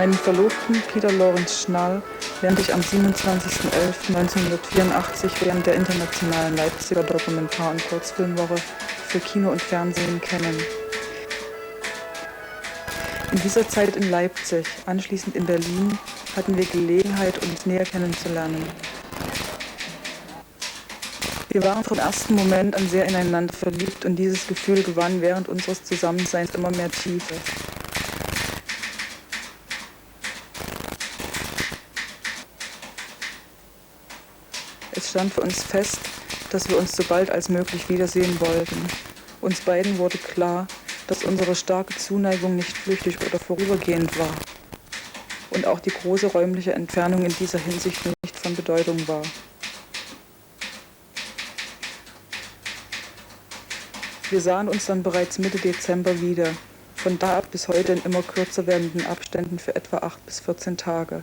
Meinen Verlobten Peter Lorenz Schnall lernte ich am 27.11.1984 während der internationalen Leipziger Dokumentar- und Kurzfilmwoche für Kino und Fernsehen kennen. In dieser Zeit in Leipzig, anschließend in Berlin, hatten wir Gelegenheit, uns näher kennenzulernen. Wir waren vom ersten Moment an sehr ineinander verliebt und dieses Gefühl gewann während unseres Zusammenseins immer mehr Tiefe. Es stand für uns fest, dass wir uns so bald als möglich wiedersehen wollten. Uns beiden wurde klar, dass unsere starke Zuneigung nicht flüchtig oder vorübergehend war und auch die große räumliche Entfernung in dieser Hinsicht nicht von Bedeutung war. Wir sahen uns dann bereits Mitte Dezember wieder, von da ab bis heute in immer kürzer werdenden Abständen für etwa 8 bis 14 Tage.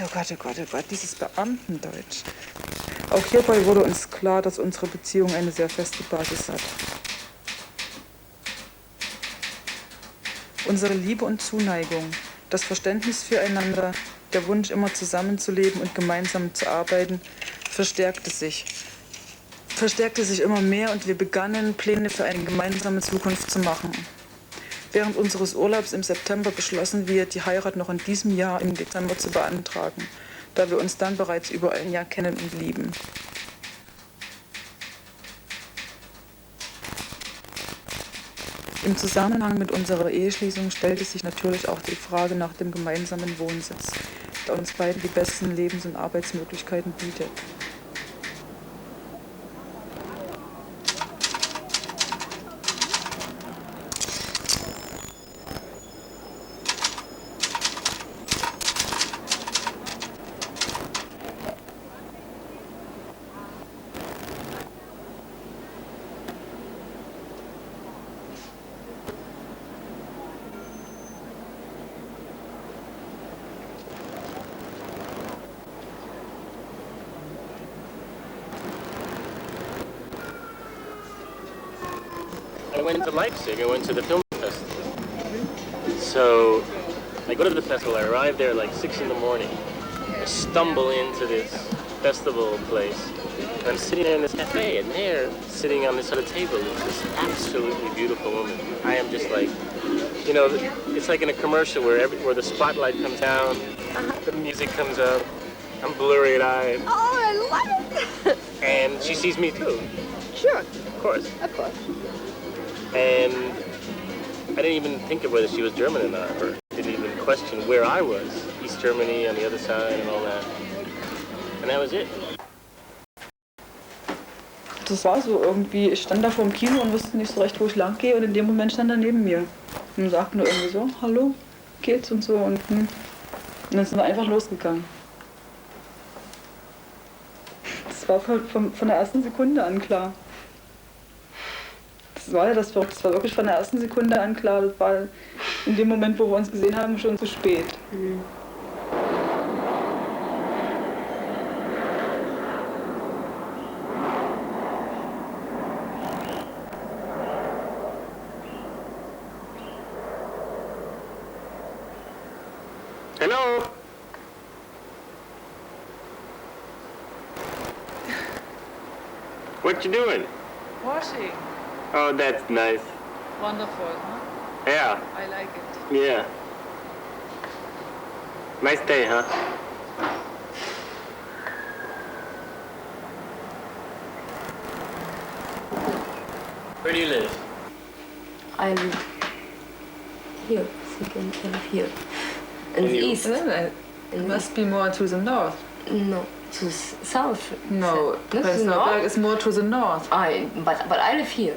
Oh Gott, dieses Beamtendeutsch. Auch hierbei wurde uns klar, dass unsere Beziehung eine sehr feste Basis hat. Unsere Liebe und Zuneigung, das Verständnis füreinander, der Wunsch, immer zusammenzuleben und gemeinsam zu arbeiten, verstärkte sich immer mehr und wir begannen, Pläne für eine gemeinsame Zukunft zu machen. Während unseres Urlaubs im September beschlossen wir, die Heirat noch in diesem Jahr im Dezember zu beantragen, da wir uns dann bereits über ein Jahr kennen und lieben. Im Zusammenhang mit unserer Eheschließung stellte sich natürlich auch die Frage nach dem gemeinsamen Wohnsitz, der uns beiden die besten Lebens- und Arbeitsmöglichkeiten bietet. I went to Leipzig, I went to the film festival. So I go to the festival, I arrive there at like 6 in the morning. I stumble into this festival place. And I'm sitting there in this cafe, and there, sitting on this other table, is this absolutely beautiful woman. I am just like, you know, it's like in a commercial where the spotlight comes down, the music comes up, I'm blurry-eyed. Oh, I love it! And she sees me too. Sure. Of course. Of course. And I didn't even think of whether she was German or not, or didn't even question where I was. East Germany on the other side and all that. And that was it. Das war so irgendwie, ich stand da vor dem Kino und wusste nicht so recht, wo ich lang gehe und in dem Moment stand er neben mir und sagte nur irgendwie so, hallo, geht's und so und dann sind wir einfach losgegangen. Das war von der ersten Sekunde an klar. Das war ja das Verrückte, das war wirklich von der ersten Sekunde an klar. Das war in dem Moment, wo wir uns gesehen haben, schon zu spät. Mhm. Hello? What you doing? Washing. Oh, that's nice. Wonderful, huh? Yeah, I like it. yeah. Nice day, huh? Where do you live? I live here. I think I live here. In the east. It must be more to the north. No, to the south. No, This is Prenzlauer north. is more to the north. But I live here.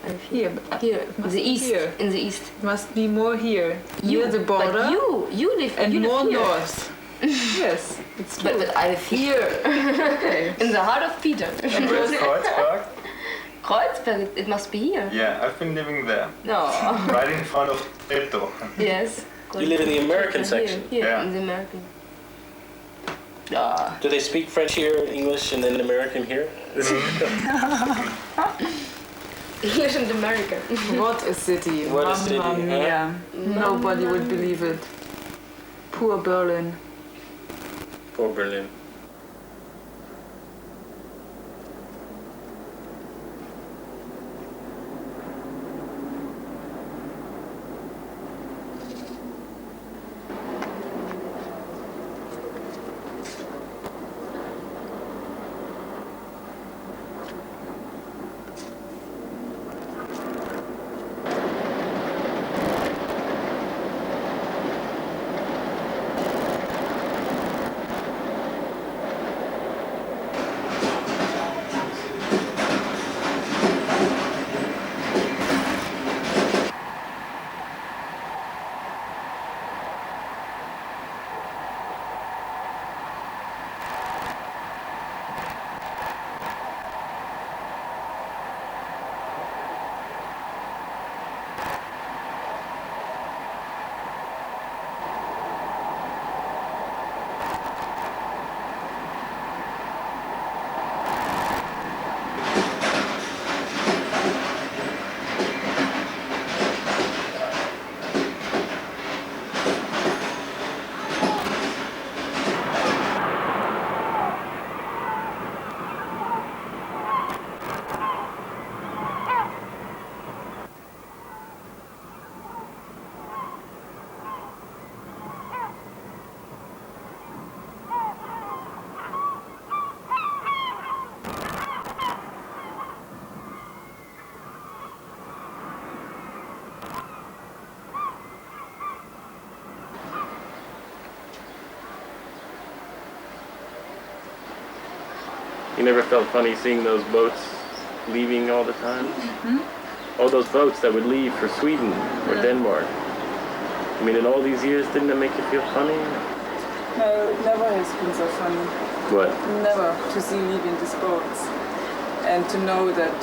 I live Here, but Here, it in must the be east. here. In the east. It must be more here. Near the border. But you live and you live more here. north. Yes, it's true. But I live here. Okay. In the heart of Peter. Where's Kreuzberg? Kreuzberg, it must be here. Yeah, I've been living there. No. Right in front of Eto. Yes. You live in the American Here, section. Here, Yeah. in the American. Do they speak French here, English, and then American here? English and American. What a city. What a city, Mamma mia. Nobody would believe it. Poor Berlin. Poor Berlin. You never felt funny seeing those boats leaving all the time? Mm-hmm. All those boats that would leave for Sweden or Denmark. I mean, in all these years, didn't it make you feel funny? No, it never has been so funny. What? Never to see leaving these boats and to know that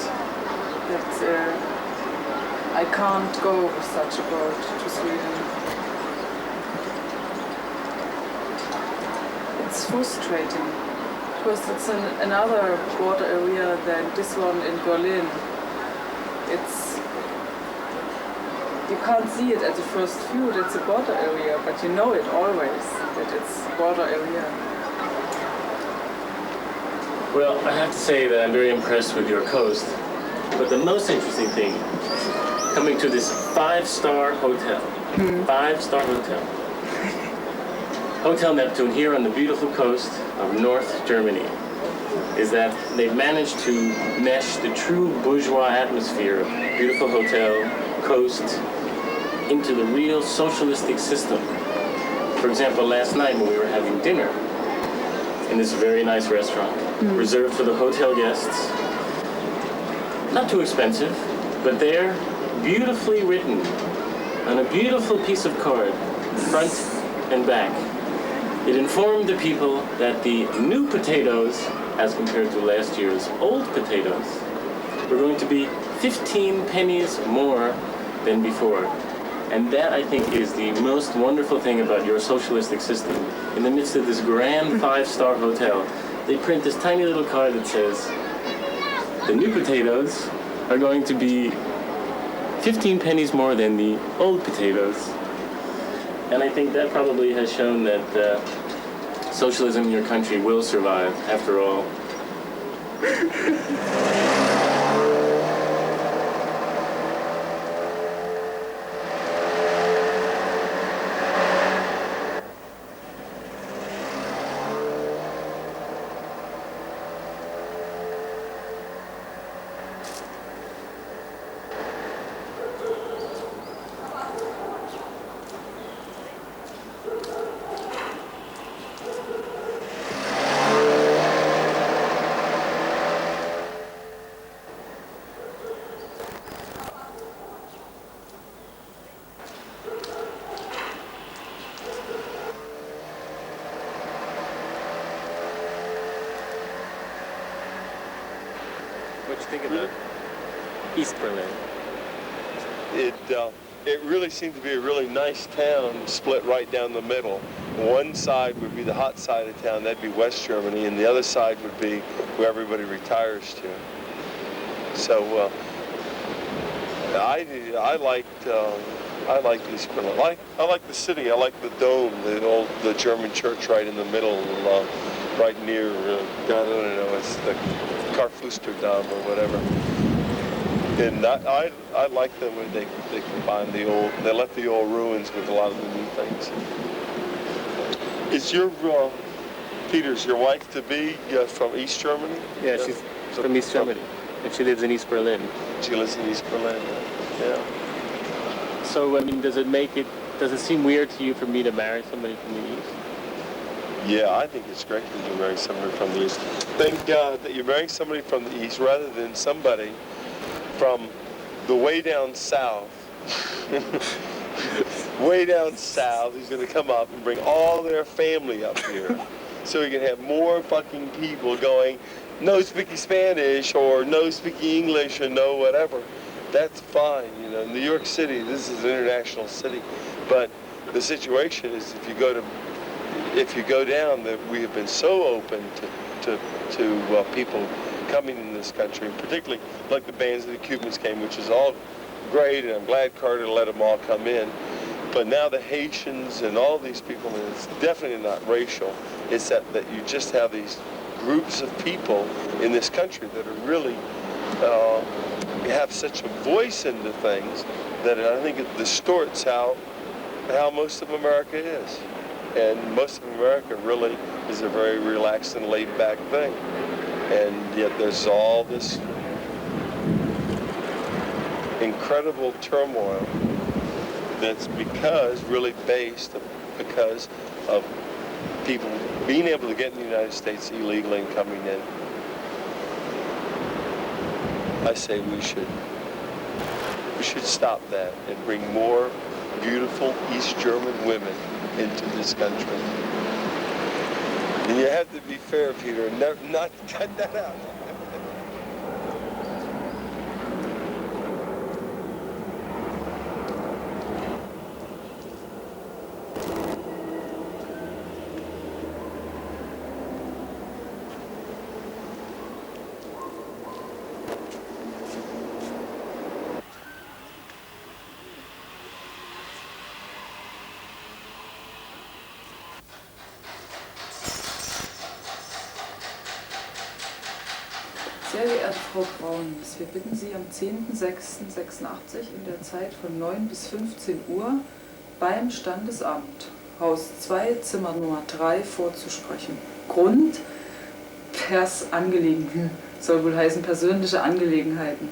I can't go with such a boat to Sweden. It's frustrating because it's another border area than this one in Berlin. You can't see it at the first view, that's a border area, but you know it always, that it's a border area. Well, I have to say that I'm very impressed with your coast, but the most interesting thing, coming to this 5-star hotel, 5-star hotel, Hotel Neptune here on the beautiful coast of North Germany, is that they've managed to mesh the true bourgeois atmosphere of beautiful hotel, coast, into the real socialistic system. For example, last night when we were having dinner in this very nice restaurant, reserved for the hotel guests, not too expensive, but there, beautifully written on a beautiful piece of card, front and back. It informed the people that the new potatoes, as compared to last year's old potatoes, were going to be 15 pennies more than before. And that, I think, is the most wonderful thing about your socialistic system. In the midst of this grand 5-star hotel, they print this tiny little card that says, the new potatoes are going to be 15 pennies more than the old potatoes. And I think that probably has shown that socialism in your country will survive, after all. What do you think about East Berlin? It really seemed to be a really nice town, split right down the middle. One side would be the hot side of town, that'd be West Germany, and the other side would be where everybody retires to. So I like East Berlin. I like the city. I like the dome, the German church right in the middle, right near, I don't know, it's the Karfuster-Dom or whatever. And I like them when they combine they left the old ruins with a lot of the new things. Is your, Peter's your wife to be from East Germany? Yeah, she's from East Germany, and she lives in East Berlin. She lives in East Berlin, yeah. So, I mean, does it seem weird to you for me to marry somebody from the East? Yeah, I think it's great that you're marrying somebody from the East. Thank God that you're marrying somebody from the East rather than somebody from the way down south. Way down south, who's going to come up and bring all their family up here. So we can have more fucking people going, no speaking Spanish or no speaking English or no whatever. That's fine, you know. New York City, this is an international city, but the situation is if you go down, that we have been so open to people coming in this country, particularly like the bands of the Cubans came, which is all great, and I'm glad Carter let them all come in. But now the Haitians and all these people, and it's definitely not racial, it's that you just have these groups of people in this country that are really have such a voice into things that I think it distorts how most of America is. And most of America really is a very relaxed and laid-back thing. And yet there's all this incredible turmoil that's really based because of people being able to get in the United States illegally and coming in. I say we should stop that and bring more beautiful East German women into this country. And you have to be fair, Peter, and not cut that out. Sehr geehrte Frau Braunis, wir bitten Sie am 10.06.86 in der Zeit von 9 bis 15 Uhr beim Standesamt, Haus 2, Zimmer Nummer 3 vorzusprechen. Grund, Angelegenheiten, soll wohl heißen persönliche Angelegenheiten.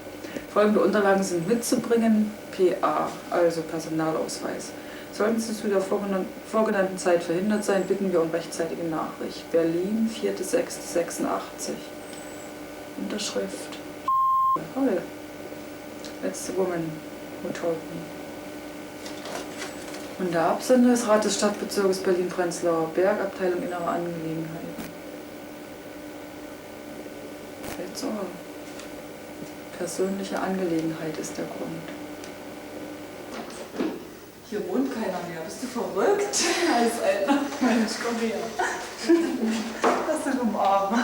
Folgende Unterlagen sind mitzubringen, PA, also Personalausweis. Sollten Sie zu der vorgenannten Zeit verhindert sein, bitten wir um rechtzeitige Nachricht. Berlin, 4.06.86. Unterschrift. Toll. That's the woman who told me. Und der Absender ist Rat des Stadtbezirkes Berlin-Prenzlauer Berg, Abteilung Innere Angelegenheiten. That's all. Persönliche Angelegenheit ist der Grund. Hier wohnt keiner mehr. Bist du verrückt? Als Alter. Mensch, komm her. Lass dich umarmen.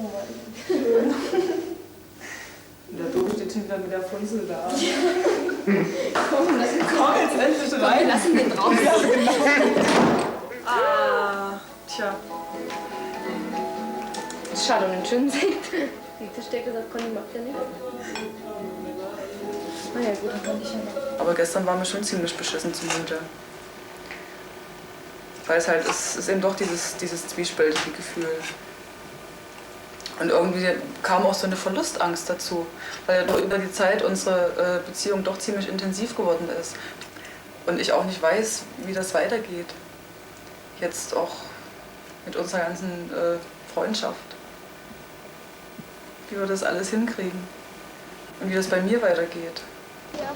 Oh mein schön. Und der Dodo steht hinter mit der Funzel da. Komm, jetzt endlich rein. Lass ihn den drauf. Ja, genau. Tja. Schade um den schönen Sekt. Die Tischdecke gesagt, Conny macht ja nicht. Na ja, gut, dann konnte ich ja noch. Aber gestern war mir schon ziemlich beschissen zumute. Weil es halt, es ist eben doch dieses zwiespältige Gefühl. Und irgendwie kam auch so eine Verlustangst dazu, weil ja doch über die Zeit unsere Beziehung doch ziemlich intensiv geworden ist. Und ich auch nicht weiß, wie das weitergeht. Jetzt auch mit unserer ganzen Freundschaft. Wie wir das alles hinkriegen. Und wie das bei mir weitergeht. Yeah.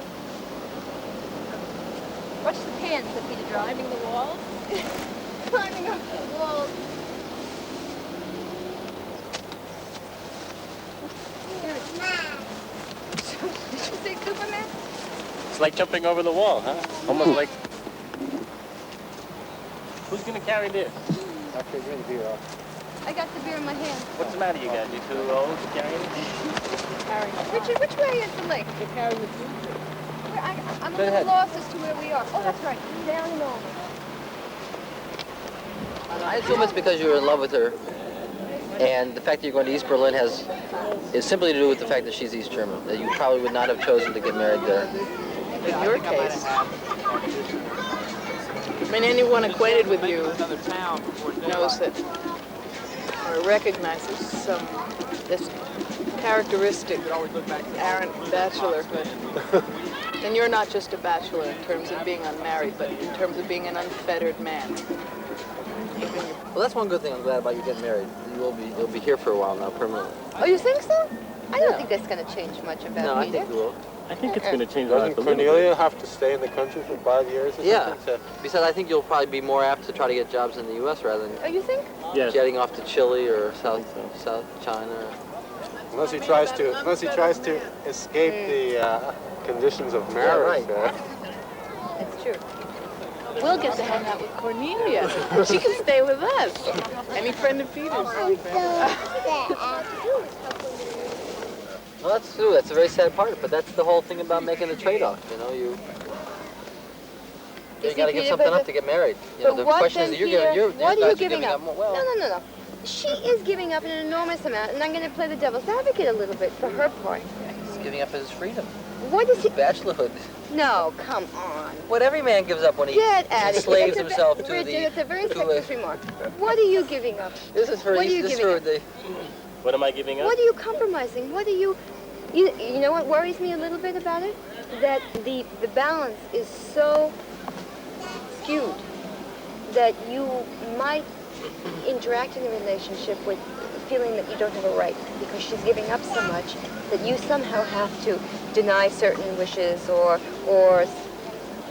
Watch the pants that be driving the walls. Climbing up the walls. Did you say Superman? It's like jumping over the wall, huh? Almost like... Who's gonna carry this? Okay, good here. I got the beer in my hand. What's the matter, you guys? You too old to carry it? Richard, which way is the lake? I'm a little lost as to where we are. Oh, that's right. Down and over. I assume it's because you're in love with her, and the fact that you're going to East Berlin is simply to do with the fact that she's East German, that you probably would not have chosen to get married there. In your case, I mean, anyone acquainted with you knows that, or recognizes this characteristic arrant bachelorhood. And you're not just a bachelor in terms of being unmarried, but in terms of being an unfettered man. Well, that's one good thing I'm glad about you getting married. You'll be here for a while now, permanently. Oh, you think so? I don't think that's going to change much about No, me. I think you will. I think it's going to change life Doesn't a little Cornelia bit. have to stay in the country for 5 years or Yeah. something? Besides, I think you'll probably be more apt to try to get jobs in the U.S. rather than Oh, you think? Yes. jetting off to Chile or South China. Unless he tries to escape the conditions of marriage. right. That's true. We'll get to hang out with Cornelia. She can stay with us. Any friend of Peter's. Well, that's true. That's a very sad part, but that's the whole thing about making a trade-off. You know, you got to give Peter, something but up to get married. You know, But the what question then, is, you're Peter? giving, What you are you guys are giving up? more. Well, No. She is giving up an enormous amount, and I'm going to play the devil's advocate a little bit for her part. he's giving up his freedom, What is he? bachelorhood. No, come on. What every man gives up when he Get at it. enslaves It's a himself to Richard, the. it's a very to sexist remark. What are you giving up? This is for What are you this is giving for up? the. What am I giving up? What are you compromising? What are you... You know what worries me a little bit about it? That the balance is so skewed that you might interact in a relationship with feeling that you don't have a right because she's giving up so much that you somehow have to deny certain wishes or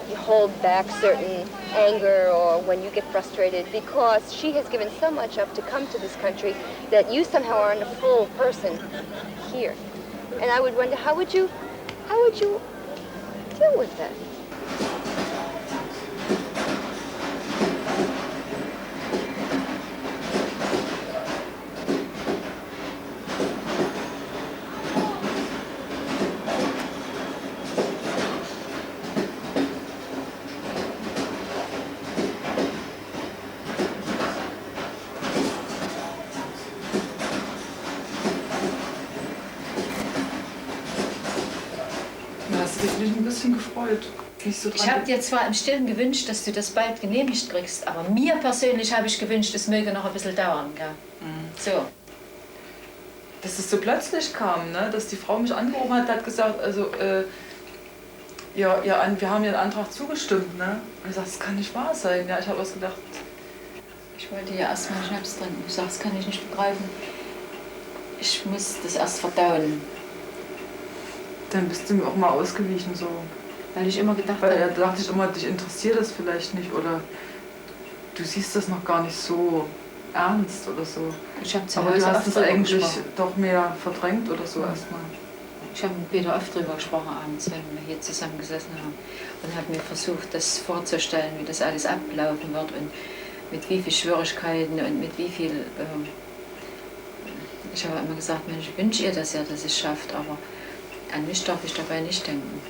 you hold back certain anger or when you get frustrated because she has given so much up to come to this country that you somehow aren't a full person here. And I would wonder, how would you deal with that? Hast du dich nicht ein bisschen gefreut? Nicht so Ich habe dir zwar im Stillen gewünscht, dass du das bald genehmigt kriegst, aber mir persönlich habe ich gewünscht, es möge noch ein bisschen dauern. Gell? So. Dass es so plötzlich kam, ne? Dass die Frau mich angerufen hat gesagt, also, wir haben ihren Antrag zugestimmt, ne? Und ich sag, das kann nicht wahr sein. Ja, ich habe was gedacht. Ich wollte ja erst mal einen Schnaps trinken. Ich sag, das kann ich nicht begreifen. Ich muss das erst verdauen. Dann bist du mir auch mal ausgewichen, so. Weil ich immer gedacht Weil da habe, dachte ich immer, dich interessiert das vielleicht nicht oder du siehst das noch gar nicht so ernst oder so. ich habe zu Aber du Hause hast oft es drüber eigentlich gesprochen. doch mehr verdrängt oder so erstmal. Ich habe mit Peter oft drüber gesprochen abends, wenn wir hier zusammen gesessen haben. Und habe mir versucht, das vorzustellen, wie das alles ablaufen wird und mit wie viel Schwierigkeiten und mit wie viel... ich habe immer gesagt, Mensch, ich wünsche ihr das ja, dass es schafft, aber an mich darf ich dabei nicht denken.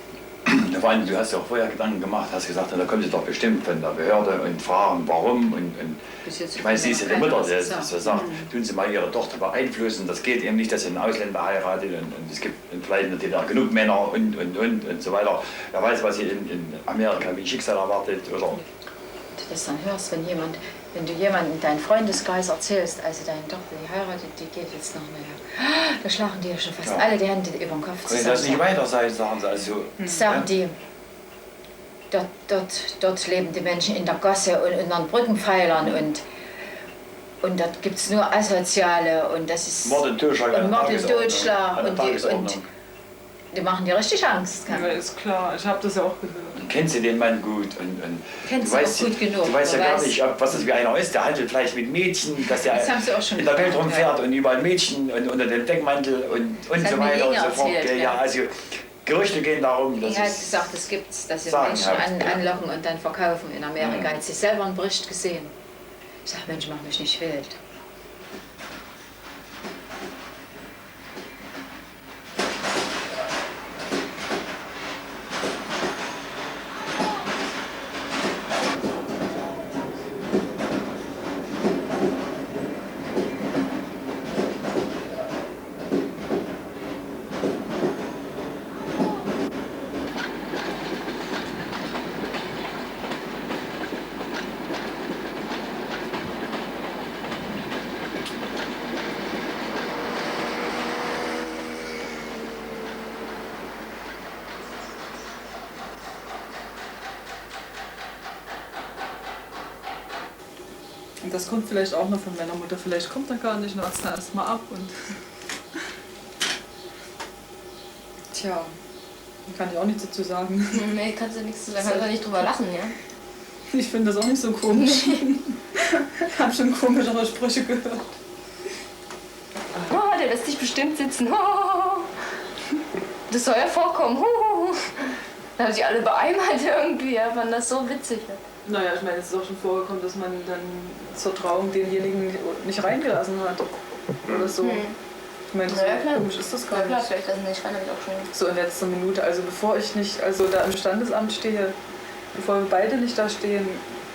Vor allem, du hast ja auch vorher Gedanken gemacht, hast gesagt, da kommen sie doch bestimmt von der Behörde und fragen, warum. Und ich meine, sie ist ja die Mutter, die so sagt, tun Sie mal Ihre Tochter beeinflussen, das geht eben nicht, dass sie einen Ausländer heiratet und es gibt vielleicht in der DDR genug Männer und so weiter. Wer weiß, was sie in Amerika wie Schicksal erwartet. Oder Wenn du das dann hörst, wenn du jemandem in deinen Freundeskreis erzählst, also deine Tochter, die heiratet, die geht jetzt noch näher. Da schlagen die ja schon fast alle die Hände über den Kopf können das nicht weiter sein, sagen sie. Also, sagen die, dort leben die Menschen in der Gasse und unter den Brückenpfeilern und dort gibt es nur Asoziale und das ist Mord und Totschlag und die machen dir richtig Angst. Ja, ist klar, ich habe das ja auch gehört. Kennst du den Mann gut? Kennst du auch gut genug. Du weißt ja gar nicht, was das wie einer ist. Der handelt vielleicht mit Mädchen, dass der in der Welt rumfährt und überall Mädchen und unter dem Deckmantel und so weiter und so fort. Ja, also Gerüchte gehen darum, dass er hat gesagt, es gibt's, dass sie Menschen anlocken und dann verkaufen in Amerika. Hat sie selber einen Bericht gesehen. Ich sage, Mensch, mach mich nicht wild. Und das kommt vielleicht auch noch von meiner Mutter. Vielleicht kommt er gar nicht, wartet er erst mal ab. Und tja, kann ich auch nichts dazu sagen. Nee, kannst du nichts zu sagen. Kannst du nicht drüber lachen, ja? Ich finde das auch nicht so komisch. Ich habe schon komischere Sprüche gehört. Oh, der lässt dich bestimmt sitzen. Oh, das soll ja vorkommen. Oh. Da haben sich alle beeimert irgendwie, ja, fanden das so witzig. Naja, ich meine, es ist auch schon vorgekommen, dass man dann zur Trauung denjenigen nicht reingelassen hat. Oder so. Ich meine, so komisch ist das gar nicht. Ja klar, vielleicht das nicht rein, habe ich auch schon. So in letzter Minute, also bevor ich nicht, also da im Standesamt stehe, bevor wir beide nicht da stehen,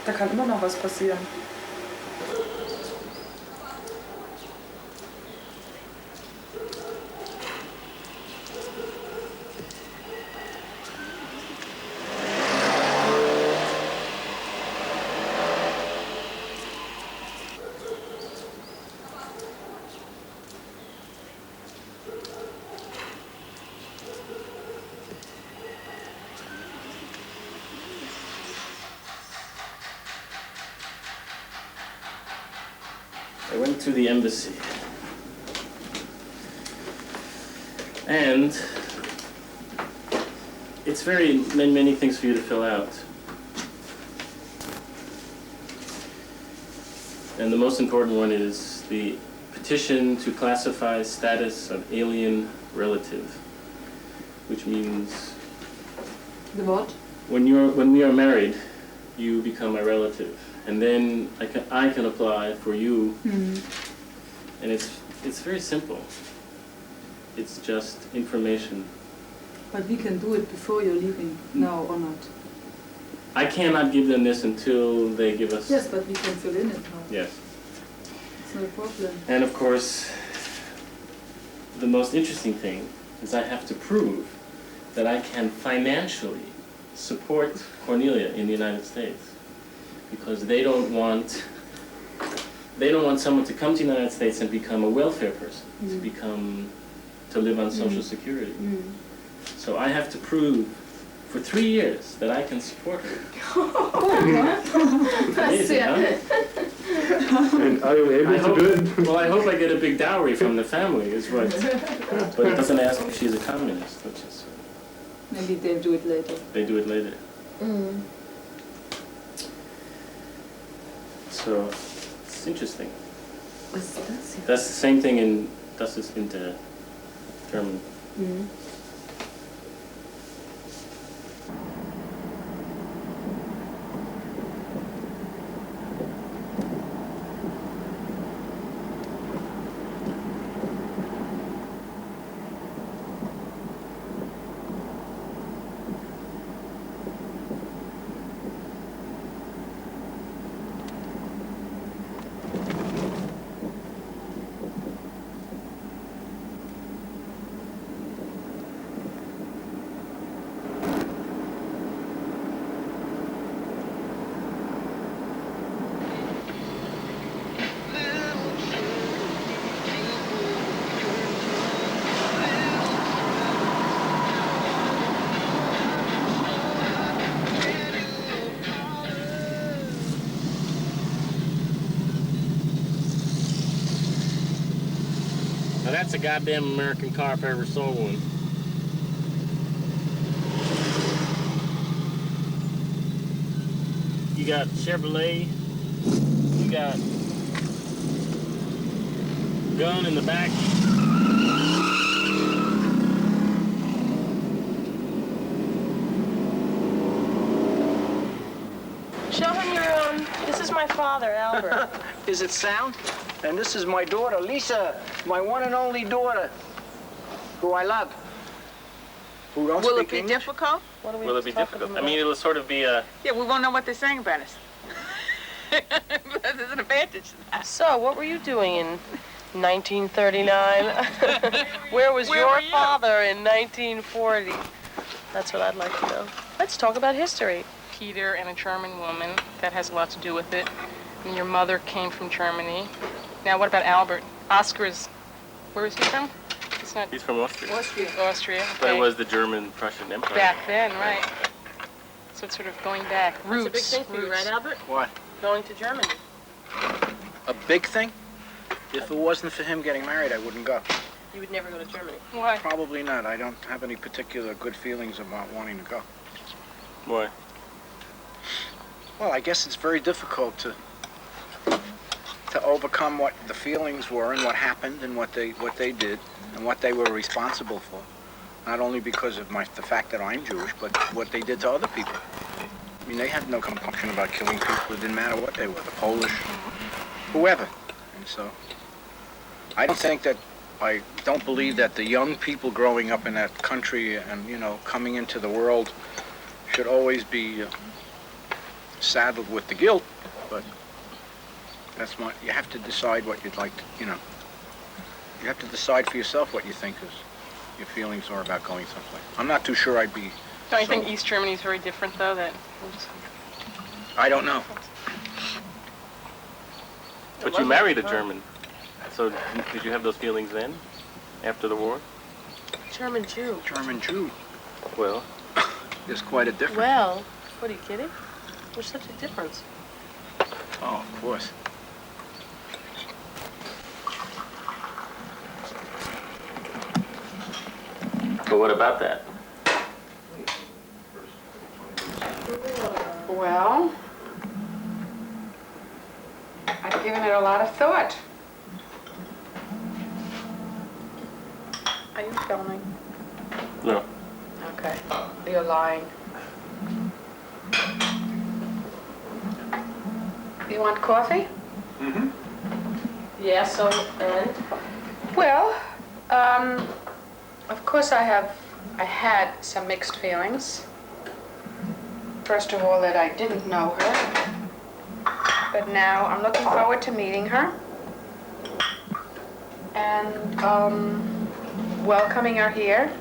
da kann immer noch was passieren. I went to the embassy, and it's very many things for you to fill out. And the most important one is the petition to classify status of alien relative, which means The what? when we are married, you become my relative. And then I can apply for you, and it's very simple. It's just information. But we can do it before you're leaving, now or not? I cannot give them this until they give us... Yes, but we can fill in it now. Yes. It's no problem. And of course, the most interesting thing is I have to prove that I can financially support Cornelia in the United States. Because they don't want someone to come to the United States and become a welfare person, to live on Social Security. So I have to prove for 3 years that I can support her. Amazing, huh? And are you able to do it? Well, I hope I get a big dowry from the family, is what. But it doesn't ask if she's a communist, which is... Maybe they'll do it later. They do it later. So, it's interesting. What's this? That's the same thing in Das ist in der German. Now that's a goddamn American car if I ever saw one. You got Chevrolet, you got gun in the back. Show him your, this is my father, Albert. Is it sound? And this is my daughter, Lisa, my one and only daughter, who I love. Who don't Will it speak be English. difficult? Will it be difficult? I mean, it'll sort of be a... Yeah, we won't know what they're saying about us. There's an advantage to that. So, what were you doing in 1939? Where was Where your were you? father in 1940? That's what I'd like to know. Let's talk about history. Peter and a German woman. That has a lot to do with it. And your mother came from Germany. Now, what about Albert? Oscar is... Where is he from? It's not... He's from Austria. Austria, okay. But it was the German-Prussian Empire. Back then, right. So it's sort of going back. Roots. It's a big thing for you, right, Albert? What? Going to Germany. A big thing? If it wasn't for him getting married, I wouldn't go. You would never go to Germany. Why? Probably not. I don't have any particular good feelings about wanting to go. Why? Well, I guess it's very difficult to overcome what the feelings were and what happened and what they did and what they were responsible for. Not only because of the fact that I'm Jewish, but what they did to other people. I mean, they had no compunction about killing people. It didn't matter what they were, the Polish, whoever. And so, I don't believe that the young people growing up in that country and, you know, coming into the world should always be saddled with the guilt, but you have to decide what you'd like to, you know. You have to decide for yourself what you think your feelings are about going someplace. I'm not too sure I'd be... Don't you think East Germany is very different, though? I don't know. But you married a German. So did you have those feelings then, after the war? German Jew. German Jew. Well... There's quite a difference. Well, what are you kidding? There's such a difference. Oh, of course. But what about that? Well, I've given it a lot of thought. Are you filming? No. Okay. You're lying. You want coffee? Mm-hmm. Yeah, so, and? Well, of course I had some mixed feelings. First of all, that I didn't know her. But now I'm looking forward to meeting her. And, welcoming her here.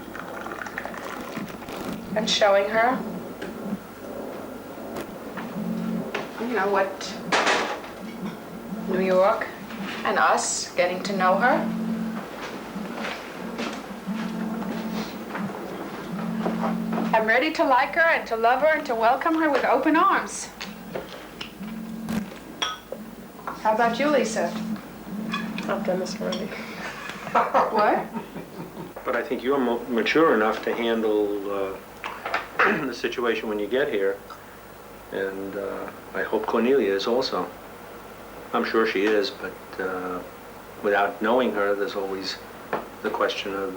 And showing her, you know, what New York and us, getting to know her. I'm ready to like her and to love her and to welcome her with open arms. How about you, Lisa? I've done this already. What? But I think you're mature enough to handle the situation when you get here. And I hope Cornelia is also. I'm sure she is, but without knowing her, there's always the question of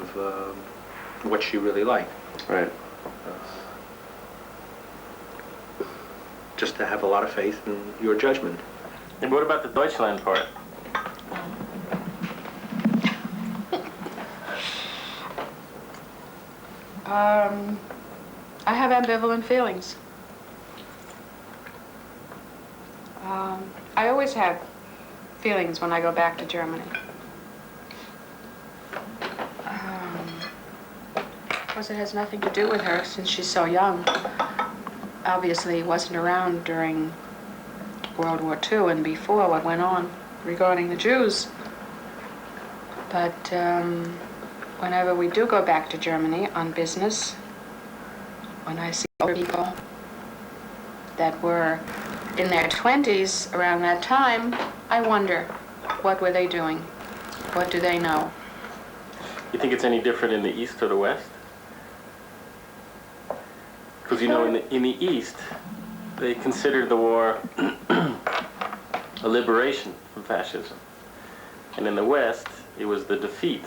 what she really like. Right. Just to have a lot of faith in your judgment. And what about the Deutschland part? I have ambivalent feelings. I always have feelings when I go back to Germany. Of course, it has nothing to do with her since she's so young. Obviously, wasn't around during World War II and before what went on regarding the Jews. But whenever we do go back to Germany on business, when I see older people that were in their 20s around that time, I wonder, what were they doing? What do they know? You think it's any different in the East or the West? Because, you know, in the East, they considered the war a liberation from fascism. And in the West, it was the defeat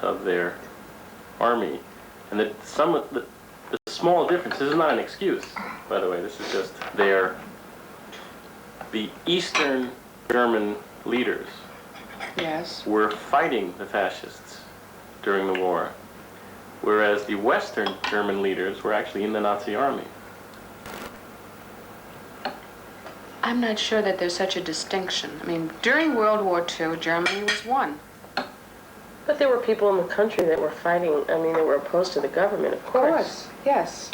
of their army. And that some of the small difference, this is not an excuse, by the way, this is just the Eastern German leaders Yes. were fighting the fascists during the war, whereas the Western German leaders were actually in the Nazi army. I'm not sure that there's such a distinction. I mean, during World War II, Germany was one. But there were people in the country that were fighting, I mean, they were opposed to the government, of course. Yes.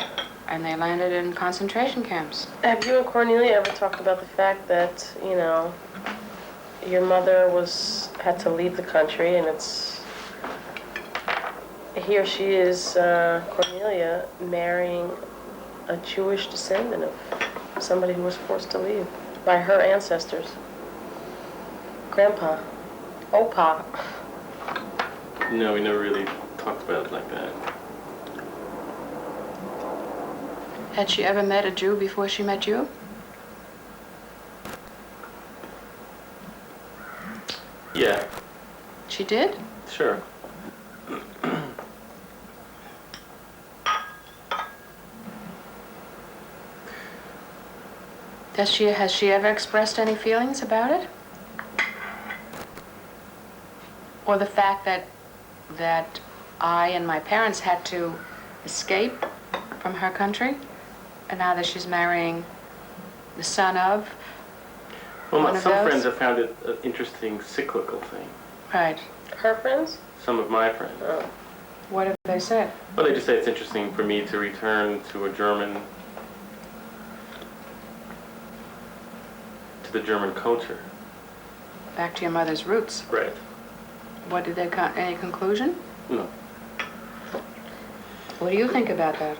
And they landed in concentration camps. Have you and Cornelia ever talked about the fact that, you know, your mother had to leave the country, and here she is, Cornelia, marrying a Jewish descendant of somebody who was forced to leave by her ancestors. Grandpa, Opa. No, we never really talked about it like that. Had she ever met a Jew before she met you? Yeah. She did? Sure. Has she ever expressed any feelings about it? Or the fact that I and my parents had to escape from her country, and now that she's marrying the son of Well, some friends have found it an interesting cyclical thing. Right. Her friends? Some of my friends. Oh. What have they said? Well, they just say it's interesting for me to return to the German culture. Back to your mother's roots. Right. What did they any conclusion? No. What do you think about that?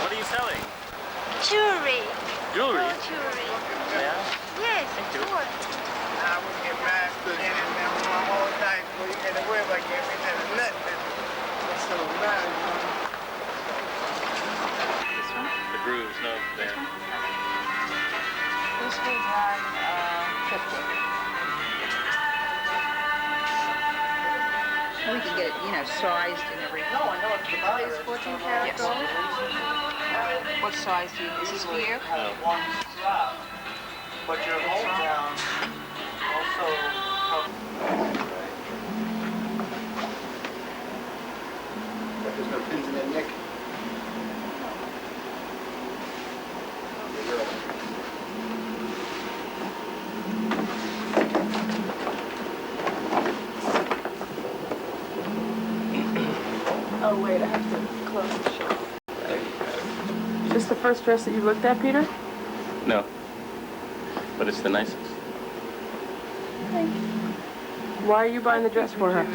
What are you selling? Jewelry. Jewelry? Oh, jewelry. Yeah? Yes, Thank you. sure. I would get mastered in it, man, for my whole life. Well, you had to worry about getting into the nut business. That's so bad, man. This one? The grooves, no, there. This was on 50. We can get it, you know, sized and everything. No, I know it's the body. Is 14 karat gold? What size do you, is this here? One strap. But your hold down also but there's no pins in that neck. Oh, wait, I have to close the shelf. Is this the first dress that you looked at, Peter? No. But it's the nicest. Thank you. Why are you buying the dress for her?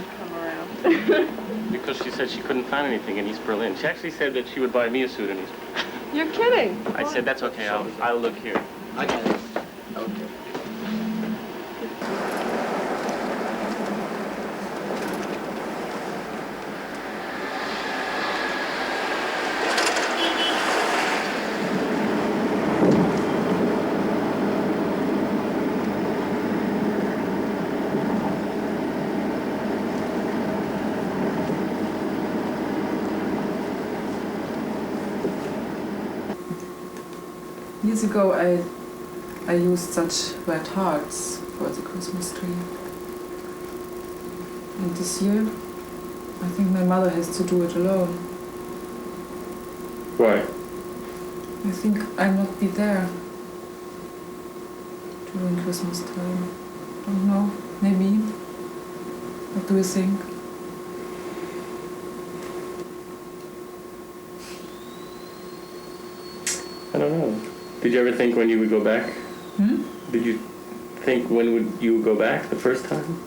Because she said she couldn't find anything in East Berlin. She actually said that she would buy me a suit in East Berlin. You're kidding. I said, that's okay, I'll look here. I got it. Okay. Years ago, I used such red hearts for the Christmas tree. And this year, I think my mother has to do it alone. Why? I think I'll not be there during Christmas time. Don't know, maybe. What do you think? I don't know. Did you ever think when you would go back? Did you think when would you go back the first time?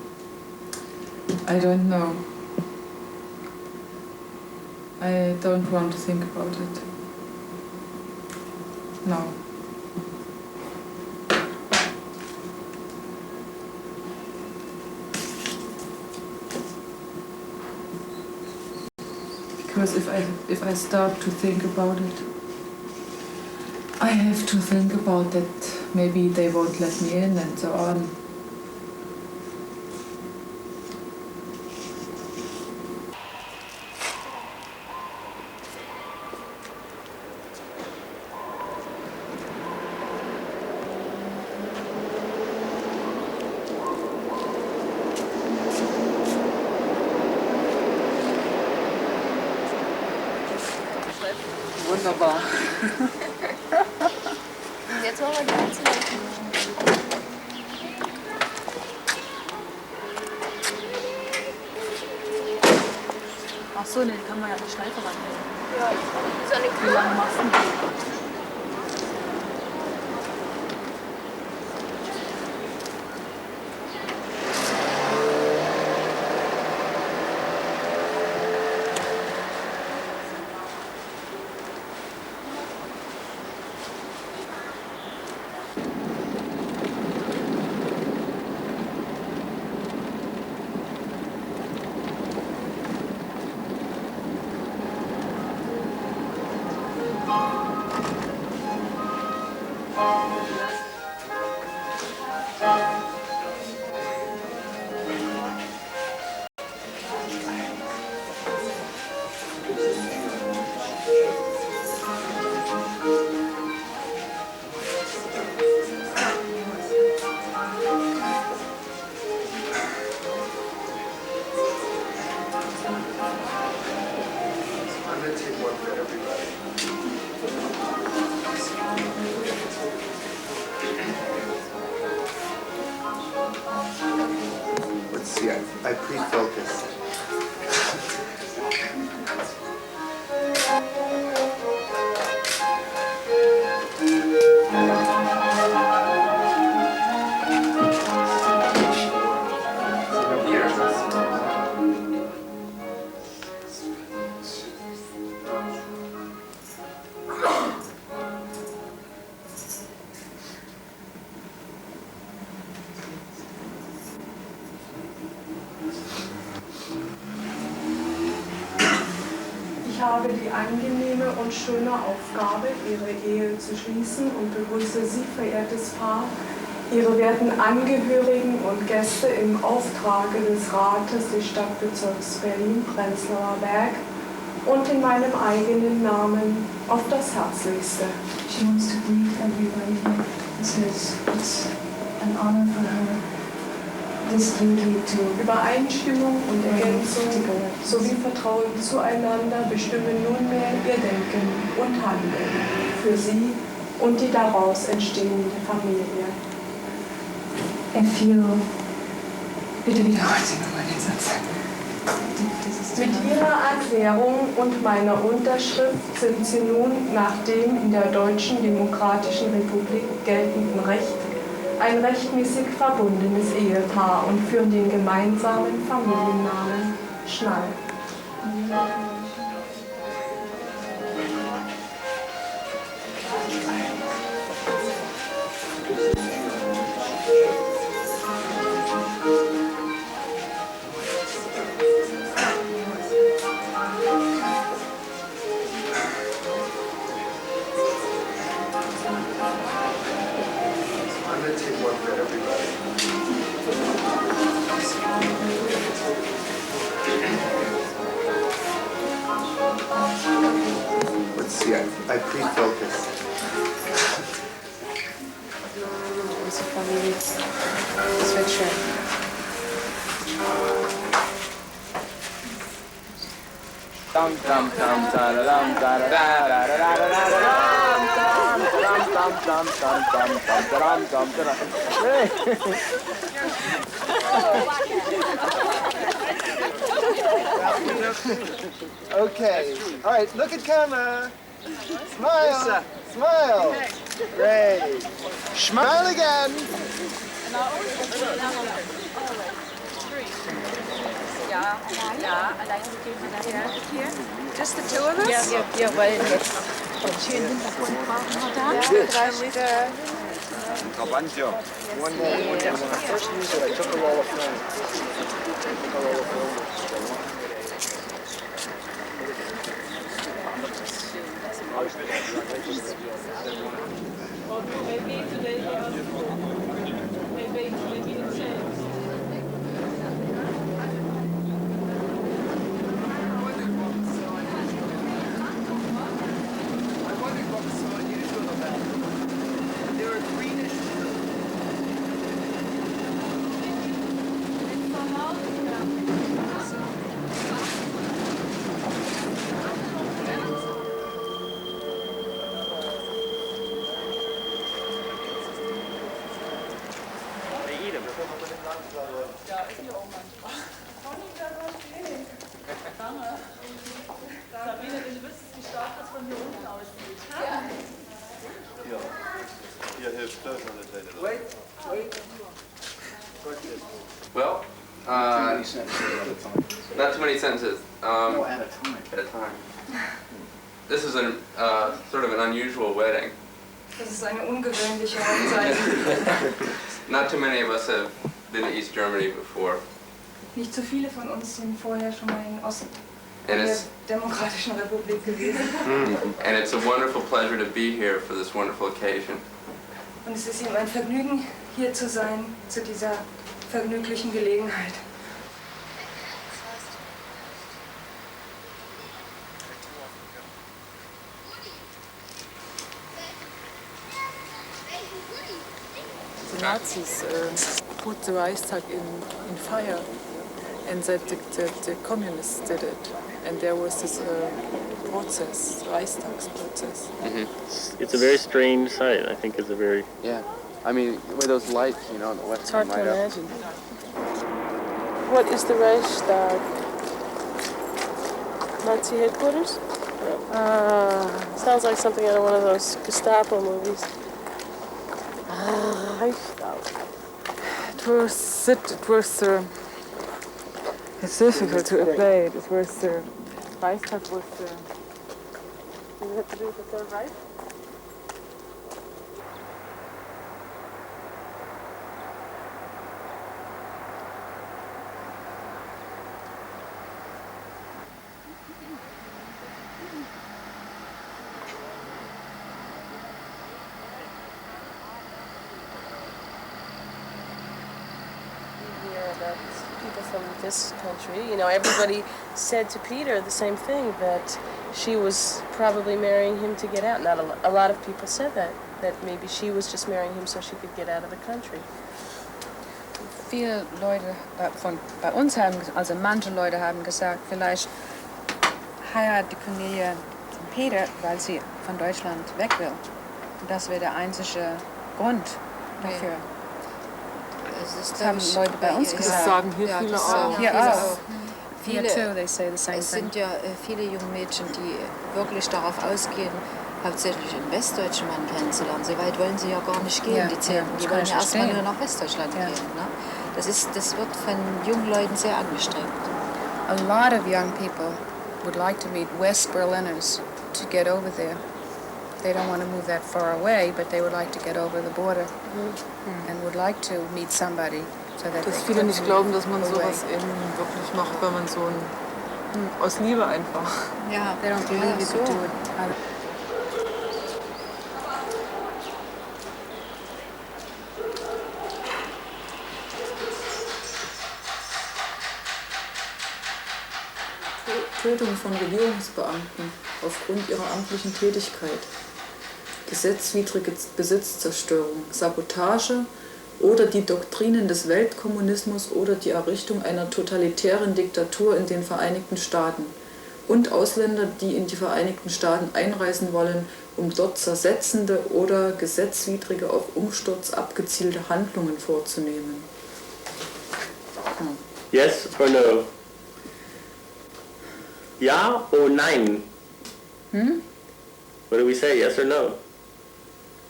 I don't know. I don't want to think about it. No. Because if I start to think about it, I have to think about that maybe they won't let me in and so on. Wunderbar. Jetzt wollen wir die einzelnen. Ach so, den kann man ja nicht schnell verwandeln. Ja, so eine Wie lange machst du den? Let's see, I pre-focus. Ich habe die angenehme und schöne Aufgabe, Ihre Ehe zu schließen und begrüße Sie, verehrtes Paar, Ihre werten Angehörigen und Gäste im Auftrage des Rates des Stadtbezirks Berlin-Prenzlauer Berg und in meinem eigenen Namen auf das Herzlichste. She wants to greet everybody here. Says it's an honor for her. This duty to Übereinstimmung und Ergänzung sowie Vertrauen zueinander bestimmen nunmehr ihr Denken und Handeln für Sie und die daraus entstehende Familie. If you... Bitte wiederholen Sie nochmal den Satz. Mit Ihrer Erklärung und meiner Unterschrift sind Sie nun nach dem in der Deutschen Demokratischen Republik geltenden Recht ein rechtmäßig verbundenes Ehepaar und führen den gemeinsamen Familiennamen Schnall. Let's see, I pre-focus. Unsere Familie. Das wird schön. Dum dum dum da da dum da da da da da da da Okay. All right, look at camera. Smile. Smile. Great. Smile again. Ja, allein gehen wir nachher hier. Just the two of us? Ja, wir wollen jetzt einen schönen Hintergrund brauchen wir da. Ja, Trabantio. One more. First use it, I took a roll of film. Sabine, wenn du wüsstest, wie stark das von hier unten aussieht. Hier hilft das an der Seite. Wait. Well, not too many sentences. No, at a time. At a time. This is sort of an unusual wedding. Das ist eine ungewöhnliche Hochzeit. Not too many of us have been to East Germany before. Nicht so viele von uns sind vorher schon mal in And der it's, Demokratischen Republik gewesen. and it's a wonderful pleasure to be here for this wonderful occasion. Und es ist ihm ein Vergnügen, hier zu sein, zu dieser vergnüglichen Gelegenheit. The Nazis put the Reichstag in fire, and that the communists did it. And there was this process, Reichstag's process. Mm-hmm. It's a very strange sight. I think it's a very... Yeah. I mean, with those lights, you know, on the left. It's hard to imagine. What is the Reichstag? Nazi headquarters? Sounds like something out of one of those Gestapo movies. Reichstag. It's difficult to play it. It was the Reichstag was the... Does it have to do with the Third Reich? That people from this country, you know, everybody said to Peter the same thing, that she was probably marrying him to get out. Not a lot of people said that maybe she was just marrying him so she could get out of the country. Viele Leute bei uns haben, also manche Leute haben gesagt, vielleicht heiratet die Cornelia den Peter, weil sie von Deutschland weg will. Und das wäre der einzige Grund dafür. Das haben Leute bei uns gesagt. Das sagen hier viele auch. Hier auch. Viele, Here too, they say the same es sind thing. ja viele junge Mädchen, die wirklich darauf ausgehen, hauptsächlich einen westdeutschen Mann kennenzulernen. So weit wollen sie ja gar nicht gehen, die Zehnten. Die wollen ja erstmal nur nach Westdeutschland gehen. Ne? Das wird von jungen Leuten sehr angestrebt. A lot of young people would like to meet West Berliners to get over there. They don't want to move that far away, but they would like to get over the border and would like to meet somebody so that Dass they viele could nicht move glauben, dass man away. sowas eben wirklich macht, wenn man so aus Liebe einfach. Yeah, they don't believe you could do it. Tötung von Regierungsbeamten aufgrund ihrer amtlichen Tätigkeit, gesetzwidrige Besitzzerstörung, Sabotage oder die Doktrinen des Weltkommunismus oder die Errichtung einer totalitären Diktatur in den Vereinigten Staaten und Ausländer, die in die Vereinigten Staaten einreisen wollen, um dort zersetzende oder gesetzwidrige auf Umsturz abgezielte Handlungen vorzunehmen. Yes or no? Ja or nein? What do we say, yes or no?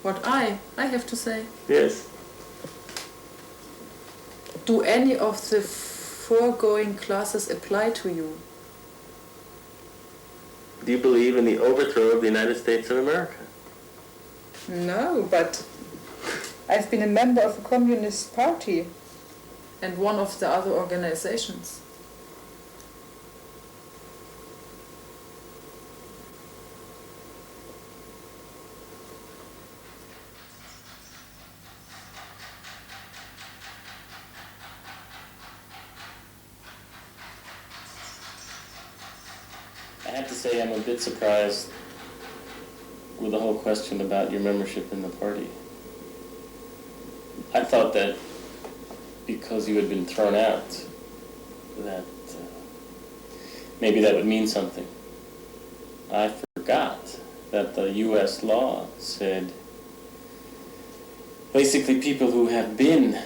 What I have to say. Yes. Do any of the foregoing classes apply to you? Do you believe in the overthrow of the United States of America? No, but I've been a member of a communist party and one of the other organizations. I have to say I'm a bit surprised with the whole question about your membership in the party. I thought that because you had been thrown out, that maybe that would mean something. I forgot that the U.S. law said basically people who have been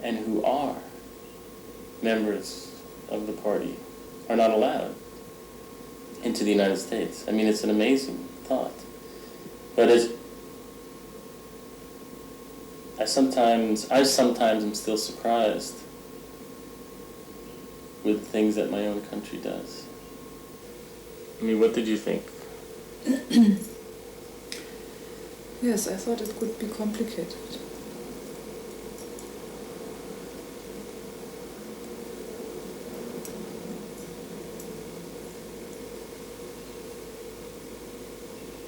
and who are members of the party are not allowed. And into the United States. I mean, it's an amazing thought. But I sometimes am still surprised with things that my own country does. I mean, what did you think? Yes, I thought it could be complicated.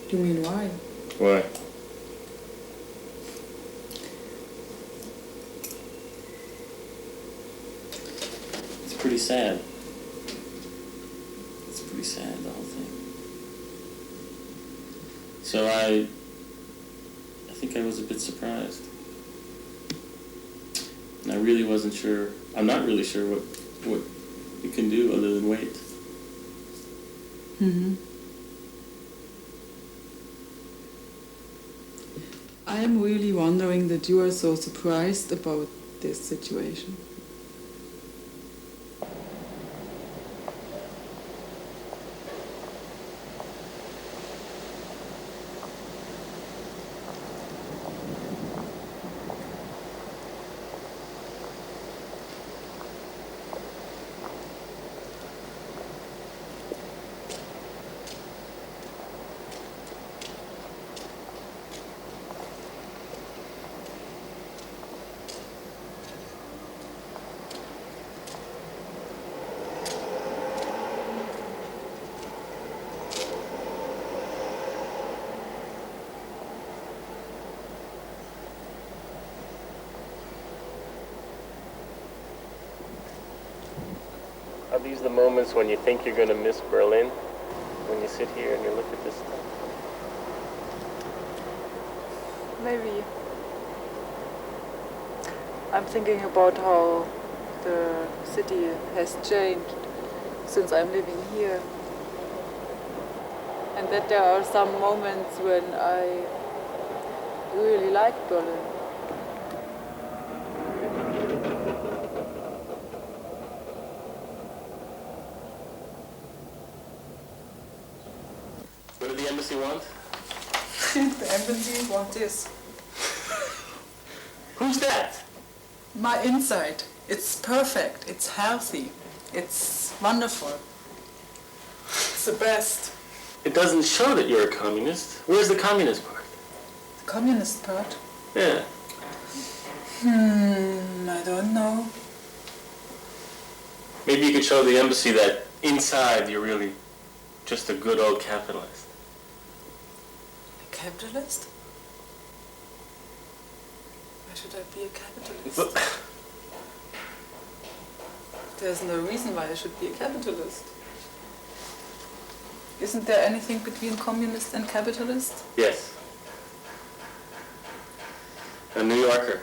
You mean why? Why? It's pretty sad. It's pretty sad, the whole thing. So I think I was a bit surprised. And I really wasn't sure, I'm not really sure what you can do other than wait. Mm-hmm. I'm really wondering that you are so surprised about this situation. Are these the moments when you think you're going to miss Berlin? When you sit here and you look at this stuff? Maybe. I'm thinking about how the city has changed since I'm living here. And that there are some moments when I really like Berlin. What did the embassy want? The embassy wants this. Who's that? My inside. It's perfect. It's healthy. It's wonderful. It's the best. It doesn't show that you're a communist. Where's the communist part? The communist part? Yeah. I don't know. Maybe you could show the embassy that inside you're really just a good old capitalist. A capitalist? Why should I be a capitalist? But there's no reason why I should be a capitalist. Isn't there anything between communist and capitalist? yes. A New Yorker.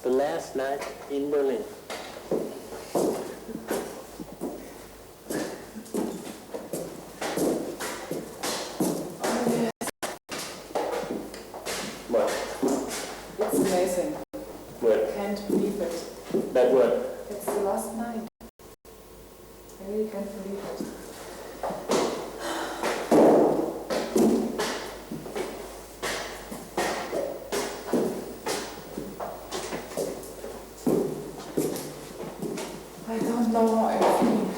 The last night in Berlin. I don't know how I feel.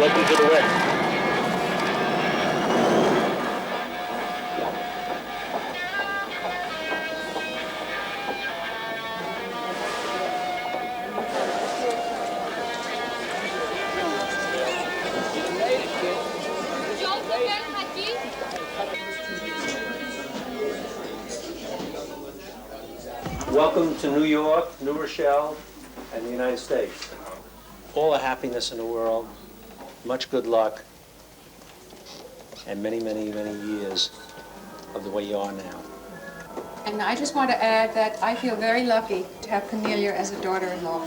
Welcome to the West. Welcome to New York, New Rochelle, and the United States. All the happiness in the world, much good luck, and many, many, many years of the way you are now. And I just want to add that I feel very lucky to have Cornelia as a daughter-in-law.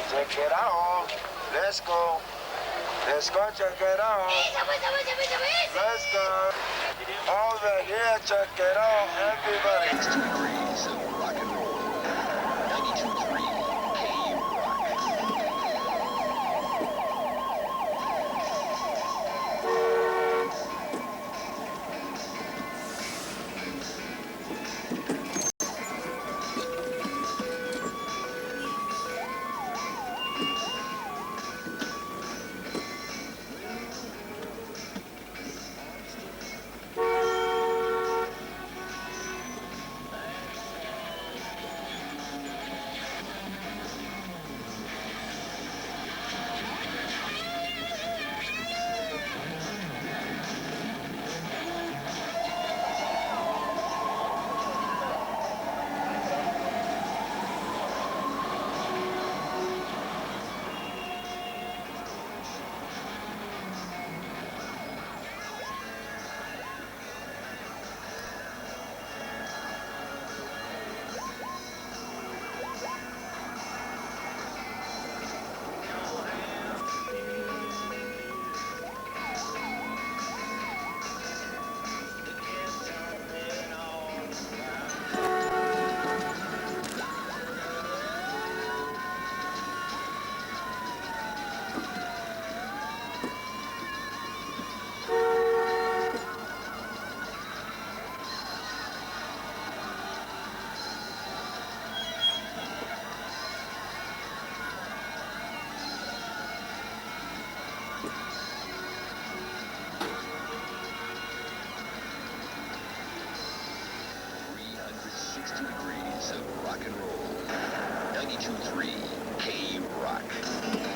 Check it out. Let's go. Let's go check it out. Let's go. Over here, check it out. Everybody. 60 degrees of rock and roll. 92.3 K Rock.